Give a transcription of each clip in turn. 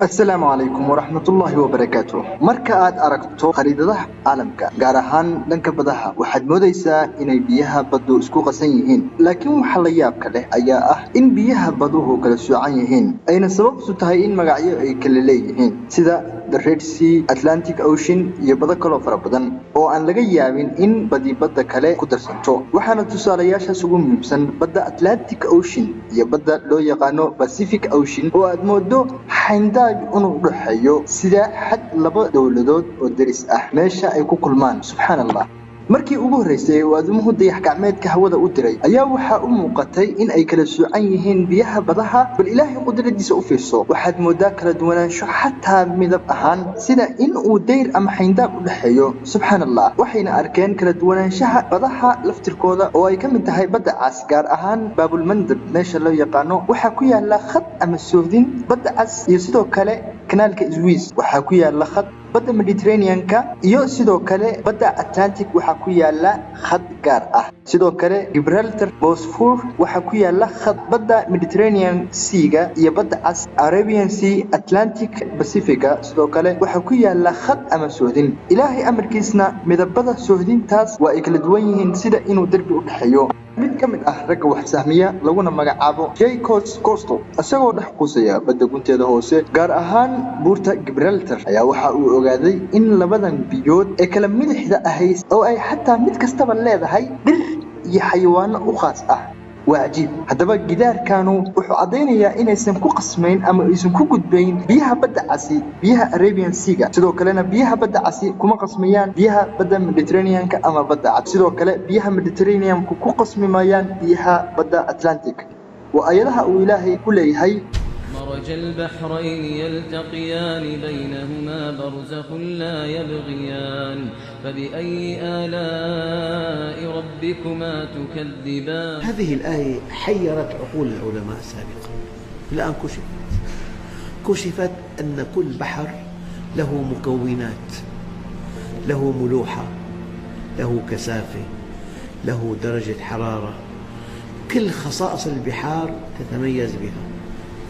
السلام عليكم ورحمة الله وبركاته. marka aad aragto khariidadaha caalamka gaar ahaan dhanka badaha waxaad moodaysaa inay biyaha baddu isku qasan yihiin laakiin waxa la yaabka leh ayaa ah in biyaha baduhu kala soocan yihiin ayna sababtu tahay in magacyo ay kala leeyihiin sida the Red Sea, Atlantic Ocean iyo bado kale oo fara badan oo aan laga yaabin in badda kale ku darsanto waxaana tusaalayaashaas ugu muhiimsan badda Atlantic Ocean iyo badda loo yaqaano Pacific Ocean oo aad moodo xayndaab inuu dhaxayo sida xad laba dawladood oo daris ah meesha ay ku kulmaan subxaanallah markii ugu horeysay waadumuhu dayax gacmeedka hawada u diray ayaa waxa u muuqatay in ay kala soocan yihiin biyaha badaha bal ilaahay qudradiisa u fiirso waxaad moodaa kala duwanaansho xataa midab ahaan sida in uu dayr ama xayndaab u dhaxeeyo subxaanallah waxayna arkeen kala duwanaanshaha badaha laftirkooda oo ay ka mid tahay badda cas gaar ahaan baabul mandab meesha loo yaqaano waxa ku yaala khad ama soodin badda cas iyo sidoo kale kanaalka Suez waxa ku yaala khad badda Mediterranean-ka iyo sidoo kale badda Atlantic waxa ku yaala khad gaar ah sidoo kale Gibraltar Bosphorus waxa ku yaala khad badda Mediterranean Sea-ga iyo badda Cas Arabian Sea Atlantic Pacific sidoo kale waxa ku yaala khad ama soodin ilaahay amarkiisna midabada soodintaas waa ay kala duwan yihiin sida inuu darbi u dhaxeeyo mid ka mid ah ragga wax sahmiya laguna magacaabo Jacques Cousteau asagoo dhex qusaya badda gunteeda hoose gaar ahaan buurta Gibraltar ayaa waxa uu ogaaday in labadan biyood ee kala midixda ahayd oo ay xataa mid kastaba leedahay dhir iyo xayawaano u khaas ah waajiib hadaba gidaarkanu wuxuu cadeynayaa inaysan ku qasmeyn ama aysan ku gudbayn biyaha badda casi biyaha Arabian Sea sidoo kalena biyaha badda casi kuma qasmayaan biyaha badda Mediterranean-ka ama badda cad sidoo kale biyaha Mediterranean-ku ku qasmayaan biyaha badda Atlantic waa ayadaha uu ilaahay ku leeyahay مرج البحرين يلتقيان بينهما برزخ لا يبغيان فبأي آلاء ربكما تكذبان. هذه الآية حيرت عقول العلماء سابقا الآن كشفت أن كل بحر له مكونات له ملوحة له كثافة له درجة حرارة كل خصائص البحار تتميز بها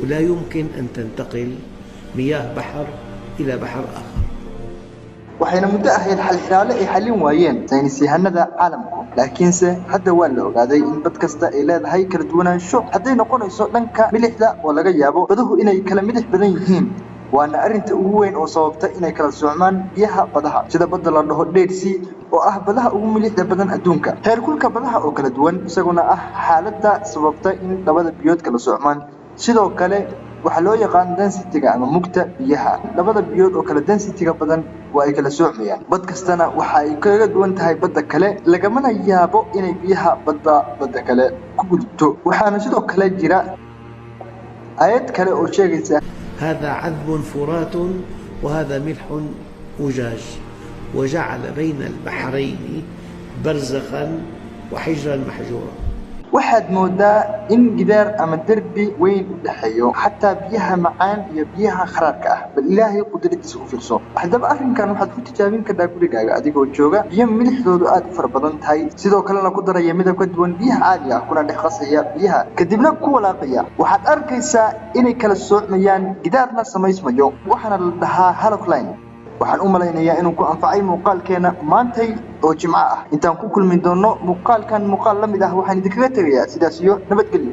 ولا يمكن أن تنتقل مياه بحر إلى بحر آخر. waxayna muddo ahayd xalxiraale ay xalin waayeen saynisyahanada caalamku laakiinse hadda waa la ogaaday in bad kasta ay leedahay kala duwanaansho hadday noqonayso dhanka milixda oo laga yaabo baduhu inay kala midix badan yihiin waana arinta ugu weyn oo sababta inay kala soocmaan biyaha badaha sida badda la dhaho Dead Sea oo ah badaha ugu milixda badan adduunka heerkulka badaha oo kala duwan isaguna ah xaaladda sababta in labada biyood kala soocmaan sidoo kale waxa loo yaqaan density-ga ama mugta biyaha labada biyood oo kala density-ga badan waa ay kala soocmayaan bad kastana waxa ay kaga duwan tahay badda kale lagamana yaabo inay biyaha badda kale ku gudubto waxaana sidoo kale jira ayad kale oo sheegaysa هذا عذب فرات وهذا ملح أجاج وجعل بين البحرين برزخا وحجرا محجورا waxaad moodaa in gidaar ama darbi weyn u dhaxeeyo xataa biyaha macaan iyo biyaha kharaarka ah bal ilaahay qudradiisa u fiirso hadaba arrinkan waxaad ku tijaabin kartaa gurigaaga adigoo jooga biyo milixdoodu aad u fara badan tahay sidoo kalena ku daraya midab ka duwan biyaha caadiga ah kuna dhex qasaya biyaha kadibna ku walaaqaya waxaad arkaysaa inay kala soocmayaan gidaarna samaysmayo waxaana la dhahaa halocline waxaan u malaynayaa inuu ku anfacay muuqaalkeena maantay oo jimco ah intaan ku kulmi doono muuqaalkan muuqaal la mid ah waxaan idinkaga tagayaa sidaas iyo nabadgelyo.